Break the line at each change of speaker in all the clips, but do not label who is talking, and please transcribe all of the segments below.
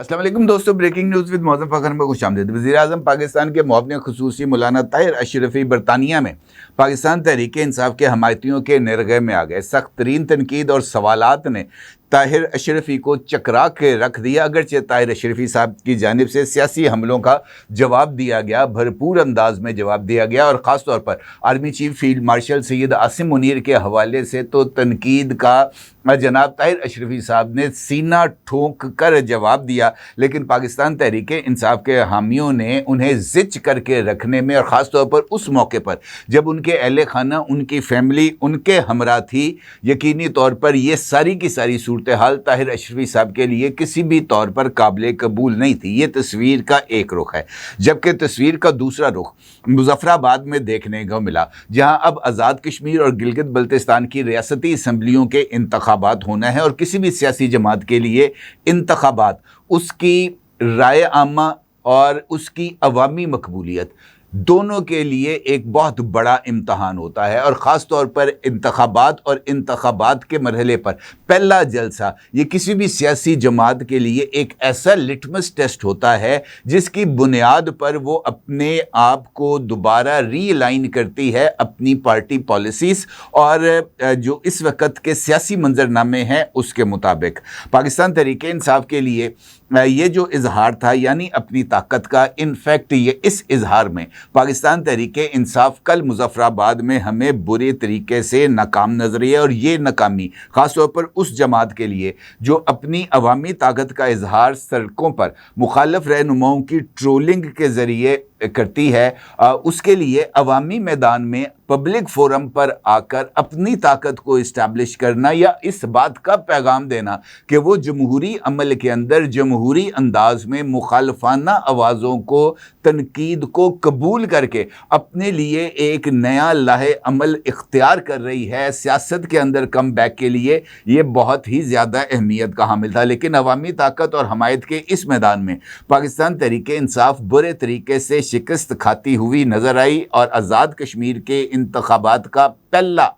अस्सलाम वालेकुम दोस्तों, breaking news with Moazzam Fakhar में खुशामदीद। वज़ीर-ए-आज़म पाकिस्तान के मुअव्विन ख़ुसूसी मौलाना ताहिर अशरफी बरतानिया में पाकिस्तान तहरीक-ए-इंसाफ के हमायतियों के निरग़े में आ गए। सख्त तरीन तनकीद और सवालात ने ताहिर अशरफी को चकरा के रख दिया। अगरचे ताहिर अशरफी साहब की जानिब से सियासी हमलों का जवाब दिया गया, भरपूर अंदाज में जवाब दिया गया, और ख़ास तौर पर army chief field marshal Syed Asim Munir के हवाले से तो तनकीद का जनाब ताहिर अशरफी साहब ने सीना ठोंक कर जवाब दिया। लेकिन पाकिस्तान तहरीक इंसाफ के हामियों ने उन्हें ज़िच करके रखने में, और ख़ास तौर पर उस मौके पर जब उनके अहले खाना, उनकी फैमिली उनके हमरा थी, यकीनी तौर पर ये सारी की सारी सूरत हाल ताहिर अशरफी साहब के लिए किसी भी तौर पर काबिल कबूल नहीं थी। ये तस्वीर का एक रुख है, जबकि तस्वीर का दूसरा रुख मुजफ्फराबाद में देखने को मिला, जहां अब आज़ाद कश्मीर और गिलगित बल्तिस्तान की रियासती असम्बलियों के इंतखाबात होना है, और किसी भी सियासी जमात के लिए इंतखाबात, उसकी राय आमा और उसकी अवामी मकबूलियत, दोनों के लिए एक बहुत बड़ा इम्तहान होता है। और ख़ास तौर पर इंतखाबात और इंतखाबात के मरहले पर पहला जलसा ये किसी भी सियासी जमात के लिए एक ऐसा लिटमस टेस्ट होता है जिसकी बुनियाद पर वो अपने आप को दोबारा रीअलाइन करती है अपनी पार्टी पॉलिसीज़ और जो इस वक्त के सियासी मंजरनामे हैं उसके मुताबिक। पाकिस्तान तहरीक इंसाफ के लिए ये जो इजहार था, यानी अपनी ताकत का, इनफैक्ट ये इस इजहार में पाकिस्तान तहरीक इंसाफ कल मुजफ्फराबाद में हमें बुरे तरीके से नाकाम नजर है। और ये नाकामी ख़ास तौर पर उस जमात के लिए जो अपनी अवामी ताकत का इजहार सड़कों पर मुखालफ रहनुमाओं की ट्रोलिंग के ज़रिए करती है, उसके लिए अवामी मैदान में पब्लिक फोरम पर आकर अपनी ताकत को इस्टेब्लिश करना, या इस बात का पैगाम देना कि वो जमहूरी अमल के अंदर जमहूरी अंदाज में मुखालफाना आवाज़ों को, तनकीद को कबूल करके अपने लिए एक नया लाहे अमल इख्तियार कर रही है सियासत के अंदर कम बैक के लिए, ये बहुत ही ज़्यादा अहमियत का हामिल था। लेकिन अवामी ताकत और हमायत के इस मैदान में पाकिस्तान तहरीक इंसाफ बुरे तरीके से शिकस्त खाती हुई नज़र आई, और आज़ाद कश्मीर के इंतखाबात का पहला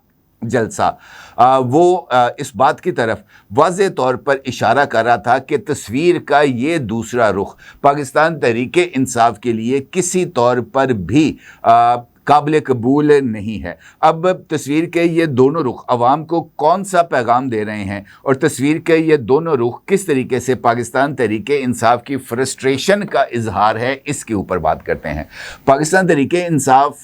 जलसा वो इस बात की तरफ वाज़े तौर पर इशारा कर रहा था कि तस्वीर का ये दूसरा रुख पाकिस्तान तहरीक इंसाफ के लिए किसी तौर पर भी काबिल कबूल नहीं है। अब तस्वीर के ये दोनों रुख अवाम को कौन सा पैगाम दे रहे हैं, और तस्वीर के ये दोनों रुख किस तरीके से पाकिस्तान तहरीक इंसाफ की फ्रस्ट्रेशन का इजहार है, इसके ऊपर बात करते हैं। पाकिस्तान तहरीक इंसाफ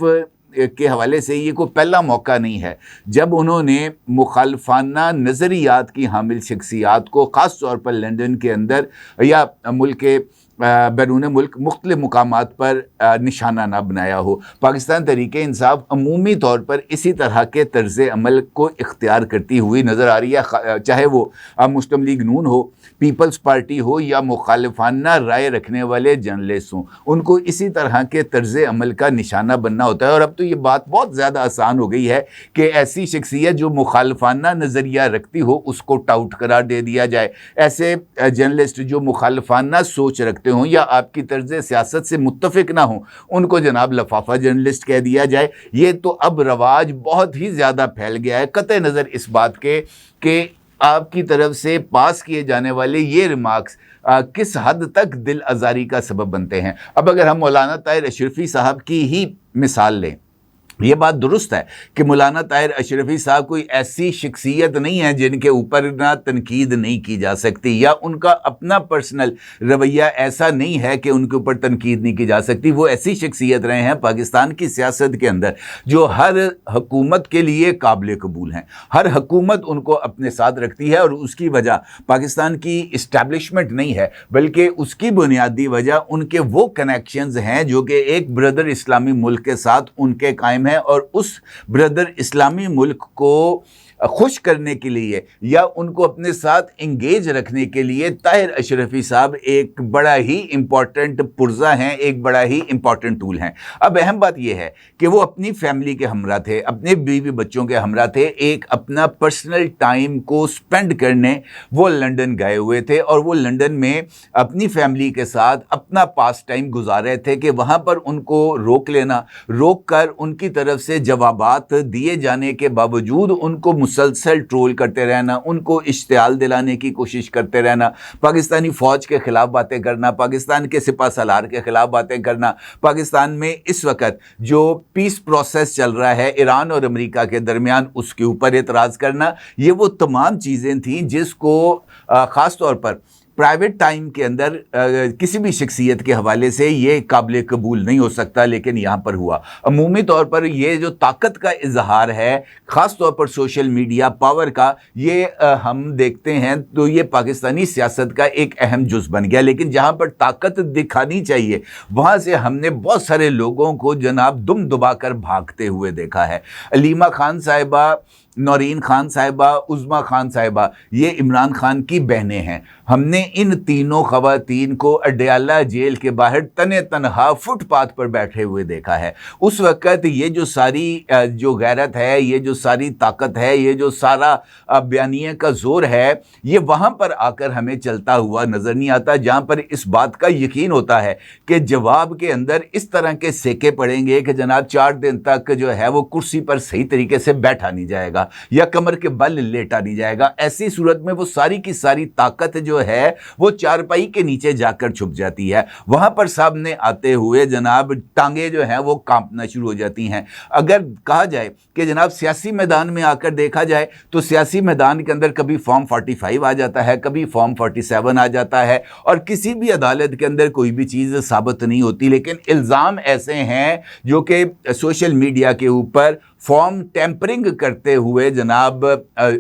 के हवाले से ये कोई पहला मौका नहीं है जब उन्होंने मुखालफाना नज़रियात की हामिल शख्सियात को ख़ास तौर पर लंदन के अंदर या मुल्क के बैरून मुल्क मुख्तलिफ मुकामात पर निशाना ना बनाया हो। पाकिस्तान तहरीक इंसाफ अमूमी तौर पर इसी तरह के तर्ज़ अमल को इख्तियार करती हुई नज़र आ रही है, चाहे वो मुस्लिम लीग नून हो, पीपल्स पार्टी हो, या मुखालिफाना राय रखने वाले जर्नलिस्ट हों, उनको इसी तरह के तर्ज़ अमल का निशाना बनना होता है। और अब तो ये बात बहुत ज़्यादा आसान हो गई है कि ऐसी शख्सियत जो मुखालिफाना नज़रिया रखती हो उसको टाउट करार दे दिया जाए, ऐसे जर्नलिस्ट जो मुखालिफाना सोच रखते हों या आपकी तर्ज सियासत से मुत्तफिक ना हो उनको जनाब लफाफा जर्नलिस्ट कह दिया जाए। ये तो अब रवाज बहुत ही ज़्यादा फैल गया है, कतई नज़र इस बात के कि आपकी तरफ से पास किए जाने वाले ये रिमार्क्स किस हद तक दिल आज़ारी का सबब बनते हैं। अब अगर हम मौलाना ताहिर अशरफी साहब की ही मिसाल लें, ये बात दुरुस्त है कि मौलाना ताहिर अशरफी साहब कोई ऐसी शख्सियत नहीं है जिनके ऊपर ना तनकीद नहीं की जा सकती, या उनका अपना पर्सनल रवैया ऐसा नहीं है कि उनके ऊपर तनकीद नहीं की जा सकती। वो ऐसी शख्सियत रहे हैं पाकिस्तान की सियासत के अंदर जो हर हुकूमत के लिए काबिल कबूल हैं, हर हुकूमत उनको अपने साथ रखती है, और उसकी वजह पाकिस्तान की इस्टेब्लिशमेंट नहीं है बल्कि उसकी बुनियादी वजह उनके वो कनेक्शंस हैं जो कि एक ब्रदर इस्लामी मुल्क के साथ उनके कायम है, और उस ब्रदर इस्लामी मुल्क को खुश करने के लिए या उनको अपने साथ इंगेज रखने के लिए ताहिर अशरफी साहब एक बड़ा ही इम्पॉर्टेंट पुर्जा हैं, एक बड़ा ही इम्पॉर्टेंट टूल हैं। अब अहम बात यह है कि वो अपनी फैमिली के हमरा थे, अपने बीवी बच्चों के हमरा थे, एक अपना पर्सनल टाइम को स्पेंड करने वो लंदन गए हुए थे, और वो लंदन में अपनी फैमिली के साथ अपना पास टाइम गुजार रहे थे कि वहाँ पर उनको रोक लेना, रोक कर उनकी तरफ से जवाबात दिए जाने के बावजूद उनको मुसलसल ट्रोल करते रहना, उनको इश्तियाल दिलाने की कोशिश करते रहना, पाकिस्तानी फ़ौज के ख़िलाफ़ बातें करना, पाकिस्तान के सिपह सलार के ख़िलाफ़ बातें करना, पाकिस्तान में इस वक्त जो पीस प्रोसेस चल रहा है ईरान और अमेरिका के दरमियान उसके ऊपर एतराज़ करना, ये वो तमाम चीज़ें थीं जिसको ख़ास तौर पर प्राइवेट टाइम के अंदर किसी भी शख्सियत के हवाले से ये काबिल कबूल नहीं हो सकता, लेकिन यहाँ पर हुआ। अमूमी तौर पर ये जो ताकत का इजहार है ख़ास तौर पर सोशल मीडिया पावर का, ये हम देखते हैं तो ये पाकिस्तानी सियासत का एक अहम जुज़ बन गया। लेकिन जहाँ पर ताकत दिखानी चाहिए वहाँ से हमने बहुत सारे लोगों को जनाब दुम दबा कर भागते हुए देखा है। अलीमा खान साहिबा, नौरीन खान साहिबा, उज़्मा खान साहिबा, ये इमरान खान की बहनें हैं। हमने इन तीनों ख़वातीन को अडयाला जेल के बाहर तने तनहा फुटपाथ पर बैठे हुए देखा है। उस वक़्त ये जो सारी जो गैरत है, ये जो सारी ताकत है, ये जो सारा बयानिए का ज़ोर है, ये वहाँ पर आकर हमें चलता हुआ नज़र नहीं आता, जहाँ पर इस बात का यकीन होता है कि जवाब के अंदर इस तरह के सेके पड़ेंगे कि जनाब 4 दिन तक जो है वो कुर्सी पर सही तरीके से बैठा नहीं जाएगा या कमर के बल लेटा नहीं जाएगा। ऐसी सूरत में वो सारी की सारी ताकत जो है वो चारपाई के नीचे जाकर छुप जाती है। वहां पर सामने आते हुए जनाब टांगे जो हैं वो कांपना शुरू हो जाती हैं। अगर कहा जाए कि जनाब सियासी मैदान में आकर देखा जाए तो सियासी मैदान के अंदर कभी फॉर्म 45 आ जाता है, कभी फॉर्म 47 आ जाता है और किसी भी अदालत के अंदर कोई भी चीज़ साबित नहीं होती। लेकिन इल्ज़ाम ऐसे हैं जो कि सोशल मीडिया के ऊपर फॉर्म टेम्परिंग करते हुए जनाब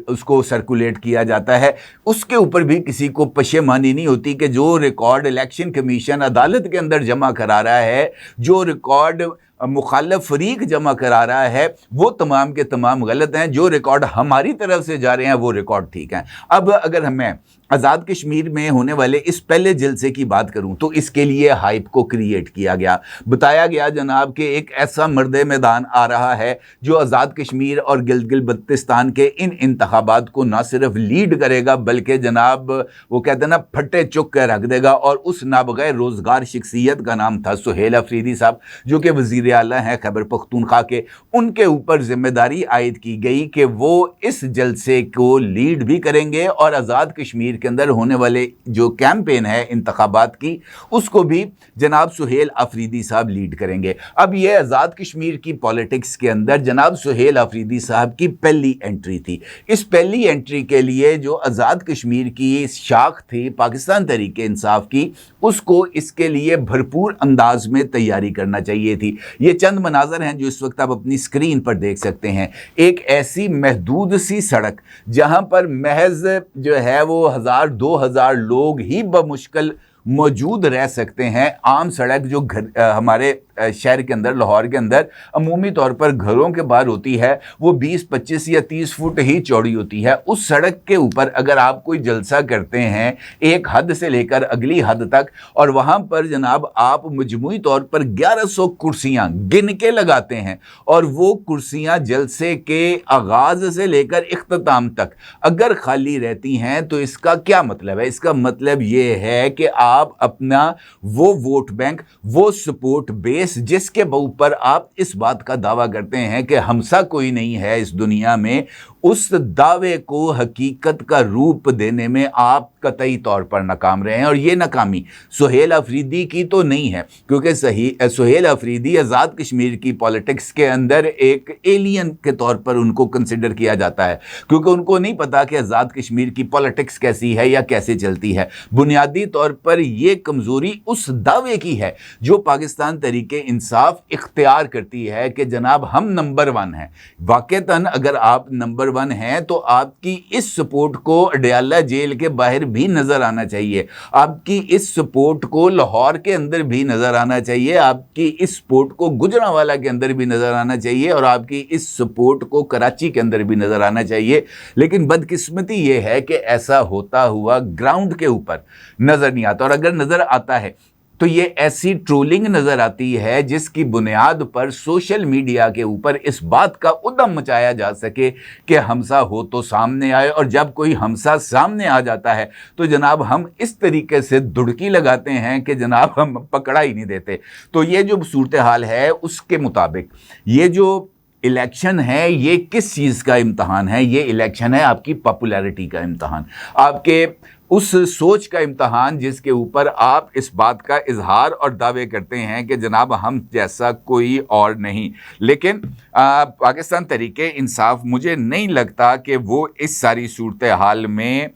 उसको सर्कुलेट किया जाता है। उसके ऊपर भी किसी को पशेमानी नहीं होती कि जो रिकॉर्ड इलेक्शन कमीशन अदालत के अंदर जमा करा रहा है, जो रिकॉर्ड मुखालिफ फरीक जमा करा रहा है, वो तमाम के तमाम गलत हैं। जो रिकॉर्ड हमारी तरफ से जा रहे हैं वो रिकॉर्ड ठीक हैं। अब अगर हमें आज़ाद कश्मीर में होने वाले इस पहले जलसे की बात करूं तो इसके लिए हाइप को क्रिएट किया गया, बताया गया जनाब कि एक ऐसा मर्द मैदान आ रहा है जो आज़ाद कश्मीर और गिलगित बल्तिस्तान के इन इंतखाबात को ना सिर्फ लीड करेगा बल्कि जनाब वो कहते हैं ना फटे चुक कर रख देगा। और उस नाबगैर रोज़गार शख्सियत का नाम था सुहेल अफरीदी साहब, जो कि वज़ीर आला हैं खैबर पख्तूनख्वा के। उनके ऊपर जिम्मेदारी आयद की गई कि वो इस जलसे को लीड भी करेंगे और आज़ाद कश्मीर के अंदर होने वाले जो कैंपेन है इंतखाबात की उसको भी जनाब सुहेल अफरीदी साहब लीड करेंगे। अब ये आज़ाद कश्मीर की पॉलिटिक्स के अंदर जनाब सुहेल अफरीदी साहब की पहली एंट्री थी। इस पहली एंट्री के लिए जो आज़ाद कश्मीर की शाख थी पाकिस्तान तहरीक इंसाफ की, उसको इसके लिए भरपूर अंदाज में तैयारी करना चाहिए थी। ये चंद मनाजर हैं जो इस वक्त आप अपनी स्क्रीन पर देख सकते हैं। एक ऐसी महदूद सी सड़क जहां पर महज जो है वो 1000-2000 लोग ही बमुश्किल मौजूद रह सकते हैं। आम सड़क जो हमारे शहर के अंदर लाहौर के अंदर अमूमी तौर पर घरों के बाहर होती है वो 20, 25 या 30 फुट ही चौड़ी होती है। उस सड़क के ऊपर अगर आप कोई जलसा करते हैं एक हद से लेकर अगली हद तक और वहाँ पर जनाब आप मजमूई तौर पर 1100 कुर्सियाँ गिन के लगाते हैं और वो कुर्सियाँ जलसे के आगाज़ से लेकर इख्तिताम तक अगर खाली रहती हैं तो इसका क्या मतलब है? इसका मतलब ये है कि आप अपना वो वोट बैंक, वो सपोर्ट बेस जिसके ऊपर आप इस बात का दावा करते हैं कि हमसा कोई नहीं है इस दुनिया में, उस दावे को हकीकत का रूप देने में आप कतई तौर पर नाकाम रहे हैं। और ये नाकामी सुहेल अफरीदी की तो नहीं है, क्योंकि सुहेल अफरीदी आज़ाद कश्मीर की पॉलिटिक्स के अंदर एक एलियन के तौर पर उनको कंसिडर किया जाता है, क्योंकि उनको नहीं पता कि आज़ाद कश्मीर की पॉलिटिक्स कैसी है या कैसे चलती है। बुनियादी तौर पर ये कमज़ोरी उस दावे की है जो पाकिस्तान तहरीक इंसाफ इख्तियार करती है कि जनाब हम नंबर 1 हैं। वाक़तन अगर आप नंबर 1 हैं तो आपकी इस सपोर्ट को अडयाला जेल के बाहर भी नज़र आना चाहिए, आपकी इस सपोर्ट को लाहौर के अंदर भी नज़र आना चाहिए, आपकी इस सपोर्ट को गुजरांवाला के अंदर भी नज़र आना चाहिए और आपकी इस सपोर्ट को कराची के अंदर भी नज़र आना चाहिए। लेकिन बदकिस्मती ये है कि ऐसा होता हुआ ग्राउंड के ऊपर नज़र नहीं आता। और अगर नज़र आता है तो ये ऐसी ट्रोलिंग नज़र आती है जिसकी बुनियाद पर सोशल मीडिया के ऊपर इस बात का उद्यम मचाया जा सके कि हमसा हो तो सामने आए, और जब कोई हमसा सामने आ जाता है तो जनाब हम इस तरीके से दुड़की लगाते हैं कि जनाब हम पकड़ा ही नहीं देते। तो ये जो सूरत हाल है उसके मुताबिक ये जो इलेक्शन है ये किस चीज़ का इम्तहान है? ये इलेक्शन है आपकी पॉपुलैरिटी का इम्तहान, आपके उस सोच का इम्तहान जिसके ऊपर आप इस बात का इजहार और दावे करते हैं कि जनाब हम जैसा कोई और नहीं। लेकिन पाकिस्तान तहरीक इंसाफ मुझे नहीं लगता कि वो इस सारी सूरत हाल में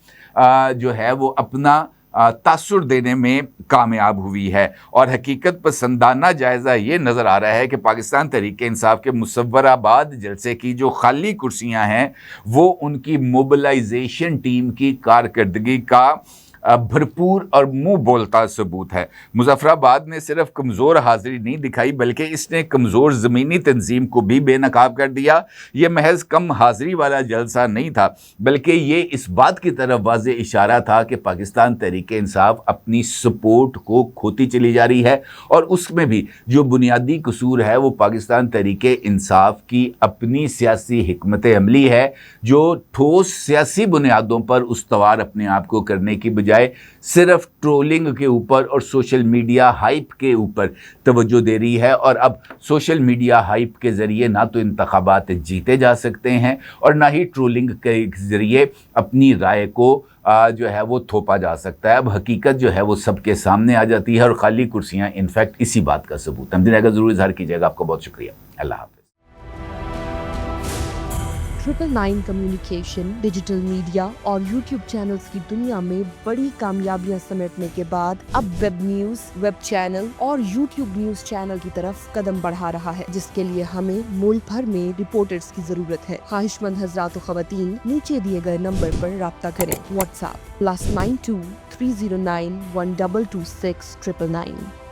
जो है वो अपना तासुर देने में कामयाब हुई है। और हकीकत पसंदाना जायज़ा ये नज़र आ रहा है कि पाकिस्तान तहरीक इंसाफ के मुसव्वराबाद जलसे की जो खाली कुर्सियां हैं वो उनकी मोबिलाइजेशन टीम की कारकर्दगी का भरपूर और मुंह बोलता सबूत है। मुजफ्फराबाद ने सिर्फ कमज़ोर हाज़िरी नहीं दिखाई बल्कि इसने कमज़ोर ज़मीनी तंजीम को भी बेनकाब कर दिया। ये महज कम हाज़िरी वाला जलसा नहीं था बल्कि ये इस बात की तरफ वाज़े इशारा था कि पाकिस्तान तहरीक इंसाफ अपनी सपोर्ट को खोती चली जा रही है और उसमें भी जो बुनियादी कसूर है वो पाकिस्तान तहरीक इंसाफ की अपनी सियासी हिकमत अमली है जो ठोस सियासी बुनियादों पर उस्तवार अपने आप को करने की बजाय सिर्फ ट्रोलिंग के ऊपर और सोशल मीडिया हाइप के ऊपर तवज्जो दे रही है। और अब सोशल मीडिया हाइप के ज़रिए ना तो इंतखाबात जीते जा सकते हैं और ना ही ट्रोलिंग के ज़रिए अपनी राय को जो है वो थोपा जा सकता है। अब हकीकत जो है वो सबके सामने आ जाती है और खाली कुर्सियाँ इनफैक्ट इसी बात का सबूत है। का ज़रूर इज़हार कीजिएगा। आपका बहुत शुक्रिया। अल्लाह हाफ़िज़।
999 कम्युनिकेशन, डिजिटल मीडिया और यूट्यूब चैनल्स की दुनिया में बड़ी कामयाबियां समेटने के बाद अब वेब न्यूज, वेब चैनल और यूट्यूब न्यूज चैनल की तरफ कदम बढ़ा रहा है, जिसके लिए हमें मुल्क भर में रिपोर्टर्स की जरूरत है। ख्वाहिशमंद हजरात व खवातीन नीचे दिए गए नंबर पर राब्ता करें। व्हाट्सएप +92 309 1226 999।